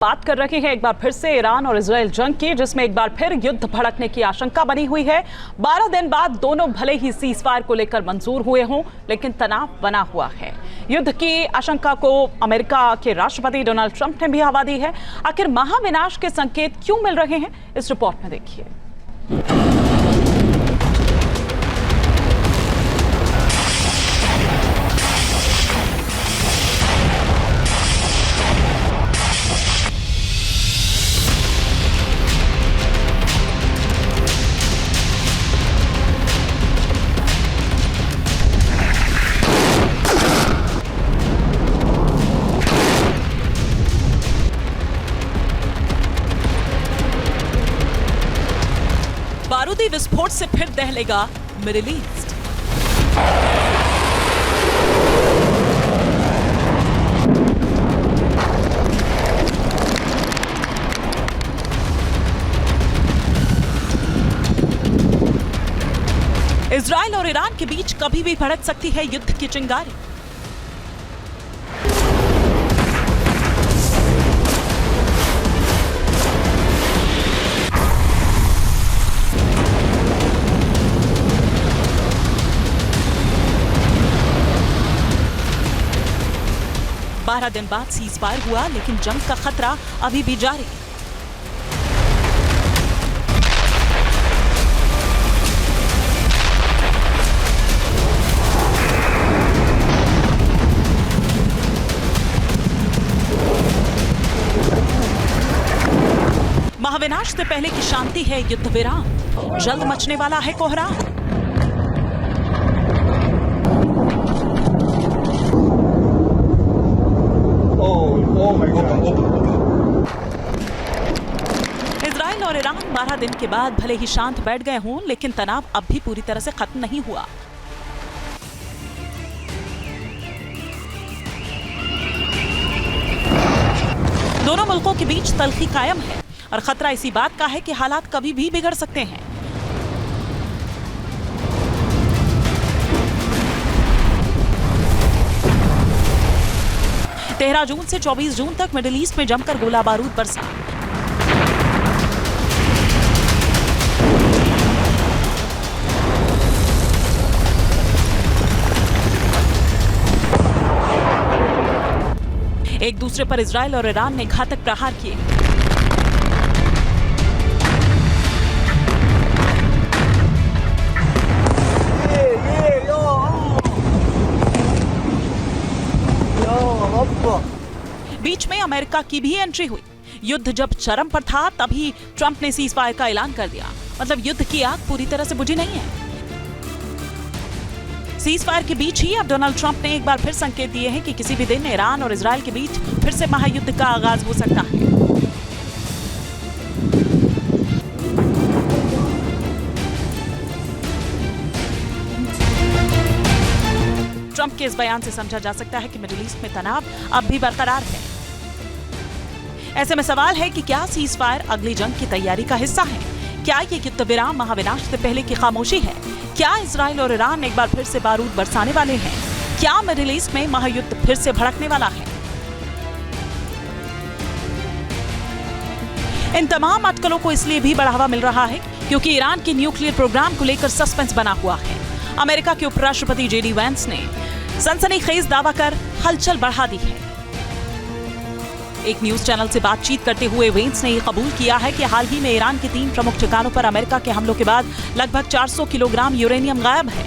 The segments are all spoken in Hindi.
बात कर रहे हैं एक बार फिर से ईरान और इजराइल जंग की, जिसमें एक बार फिर युद्ध भड़कने की आशंका बनी हुई है। 12 दिन बाद दोनों भले ही सीजफायर को लेकर मंजूर हुए हों, लेकिन तनाव बना हुआ है। युद्ध की आशंका को अमेरिका के राष्ट्रपति डोनाल्ड ट्रंप ने भी हवा दी है। आखिर महाविनाश के संकेत क्यों मिल रहे हैं, इस रिपोर्ट में देखिए। बारूदी विस्फोट से फिर दहलेगा मिडिल ईस्ट। इजराइल और ईरान के बीच कभी भी भड़क सकती है युद्ध की चिंगारी। बारह दिन बाद सीजफायर हुआ, लेकिन जंग का खतरा अभी भी जारी है। महाविनाश से पहले की शांति है युद्ध विराम, जल्द मचने वाला है कोहराम। इजराइल और ईरान 12 दिन के बाद भले ही शांत बैठ गए हों, लेकिन तनाव अब भी पूरी तरह से खत्म नहीं हुआ। दोनों मुल्कों के बीच तल्खी कायम है और खतरा इसी बात का है कि हालात कभी भी बिगड़ सकते हैं। तेरह जून से 24 जून तक मिडिल ईस्ट में जमकर गोला बारूद बरसा। एक दूसरे पर इजराइल और ईरान ने घातक प्रहार किए। बीच में अमेरिका की भी एंट्री हुई। युद्ध जब चरम पर था, तभी ट्रंप ने सीजफायर का ऐलान कर दिया। मतलब युद्ध की आग पूरी तरह से बुझी नहीं है। सीजफायर के बीच ही अब डोनाल्ड ट्रंप ने एक बार फिर संकेत दिए हैं कि किसी भी दिन ईरान और इजराइल के बीच फिर से महायुद्ध का आगाज हो सकता है। ट्रंप के इस बयान से समझा जा सकता है कि मिडिल ईस्ट में तनाव अब भी बरकरार है। ऐसे में सवाल है कि क्या सीजफायर अगली जंग की तैयारी का हिस्सा है? क्या ये युद्ध विराम महाविनाश से पहले की खामोशी है? क्या इजराइल और ईरान एक बार फिर से बारूद बरसाने वाले हैं? क्या मिडिल ईस्ट में महायुद्ध फिर से भड़कने वाला है? इन तमाम अटकलों को इसलिए भी बढ़ावा मिल रहा है क्योंकि ईरान के न्यूक्लियर प्रोग्राम को लेकर सस्पेंस बना हुआ है। अमेरिका के उपराष्ट्रपति जेडी वैंस ने सनसनीखेज दावा कर हलचल बढ़ा दी है। एक न्यूज चैनल से बातचीत करते हुए वेंस ने यह कबूल किया है कि हाल ही में ईरान के 3 प्रमुख ठिकानों पर अमेरिका के हमलों के बाद लगभग 400 किलोग्राम यूरेनियम गायब है।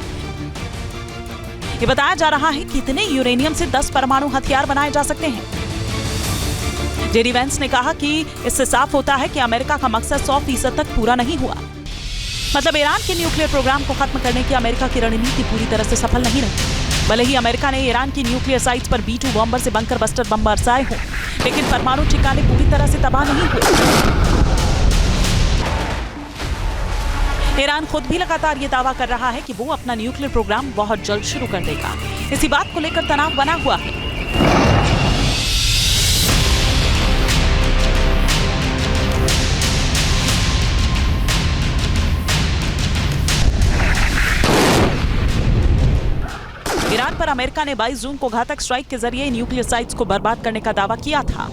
ये बताया जा रहा है कि इतने यूरेनियम से 10 परमाणु हथियार बनाए जा सकते हैं। जेडी वैंस ने कहा कि इससे साफ होता है कि अमेरिका का मकसद 100% तक पूरा नहीं हुआ। मतलब ईरान के न्यूक्लियर प्रोग्राम को खत्म करने की अमेरिका की रणनीति पूरी तरह से सफल नहीं रही। भले ही अमेरिका ने ईरान की न्यूक्लियर साइट्स पर B-2 बॉम्बर से बंकर बस्टर बम बरसाए हों, लेकिन परमाणु ठिकाने पूरी तरह से तबाह नहीं हुए। ईरान खुद भी लगातार ये दावा कर रहा है कि वो अपना न्यूक्लियर प्रोग्राम बहुत जल्द शुरू कर देगा। इसी बात को लेकर तनाव बना हुआ है। ईरान पर अमेरिका ने 22 जून को घातक स्ट्राइक के जरिए न्यूक्लियर साइट्स को बर्बाद करने का दावा किया था।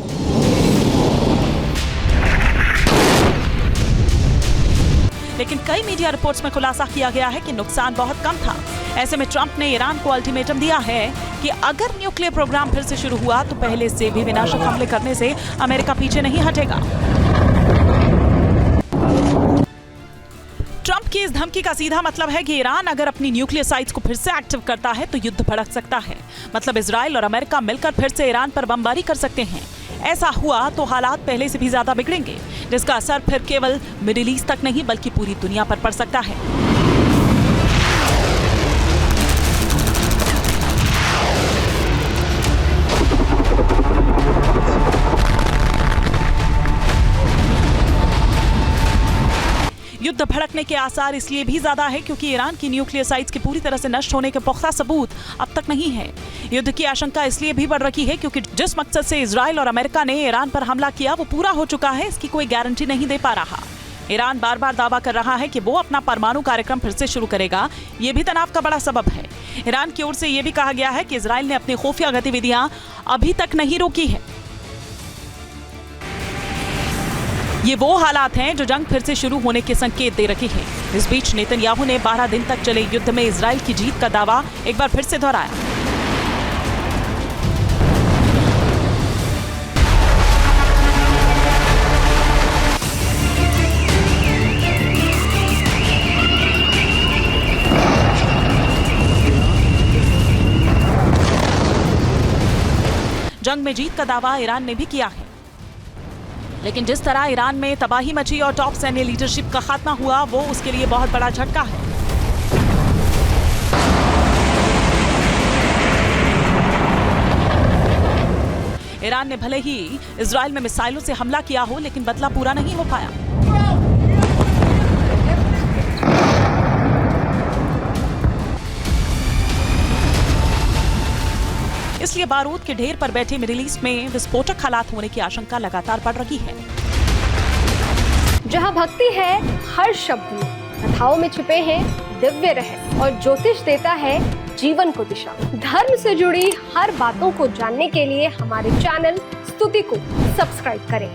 लेकिन कई मीडिया रिपोर्ट्स में खुलासा किया गया है कि नुकसान बहुत कम था। ऐसे में ट्रंप ने ईरान को अल्टीमेटम दिया है कि अगर न्यूक्लियर प्रोग्राम फिर से शुरू हुआ तो पहले से भी विनाशक हमले करने से अमेरिका पीछे नहीं हटेगा। ट्रंप की इस धमकी का सीधा मतलब है कि ईरान अगर अपनी न्यूक्लियर साइट्स को फिर से एक्टिव करता है तो युद्ध भड़क सकता है। मतलब इजराइल और अमेरिका मिलकर फिर से ईरान पर बमबारी कर सकते हैं। ऐसा हुआ तो हालात पहले से भी ज्यादा बिगड़ेंगे, जिसका असर फिर केवल मिडिल ईस्ट तक नहीं बल्कि पूरी दुनिया पर पड़ सकता है। युद्ध भड़कने के आसार इसलिए भी ज्यादा है क्योंकि ईरान की न्यूक्लियर साइट्स के पूरी तरह से नष्ट होने के पुख्ता सबूत अब तक नहीं है। युद्ध की आशंका इसलिए भी बढ़ रही है क्योंकि जिस मकसद से इजराइल और अमेरिका ने ईरान पर हमला किया वो पूरा हो चुका है, इसकी कोई गारंटी नहीं दे पा रहा। ईरान बार बार दावा कर रहा है कि वो अपना परमाणु कार्यक्रम फिर से शुरू करेगा, ये भी तनाव का बड़ा सबब है। ईरान की ओर से यह भी कहा गया है कि इजराइल ने अपनी खुफिया गतिविधियां अभी तक नहीं रोकी है। ये वो हालात हैं जो जंग फिर से शुरू होने के संकेत दे रहे हैं। इस बीच नेतन्याहू ने 12 दिन तक चले युद्ध में इजराइल की जीत का दावा एक बार फिर से दोहराया। जंग में जीत का दावा ईरान ने भी किया है, लेकिन जिस तरह ईरान में तबाही मची और टॉप सैन्य लीडरशिप का खात्मा हुआ वो उसके लिए बहुत बड़ा झटका है। ईरान ने भले ही इजराइल में मिसाइलों से हमला किया हो, लेकिन बदला पूरा नहीं हो पाया। इसलिए बारूद के ढेर पर बैठे मिडिल ईस्ट में विस्फोटक हालात होने की आशंका लगातार बढ़ रही है। जहां भक्ति है हर शब्द में, कथाओं में छिपे हैं दिव्य रहस्य और ज्योतिष देता है जीवन को दिशा। धर्म से जुड़ी हर बातों को जानने के लिए हमारे चैनल स्तुति को सब्सक्राइब करें।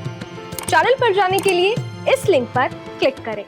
चैनल पर जाने के लिए इस लिंक पर क्लिक करें।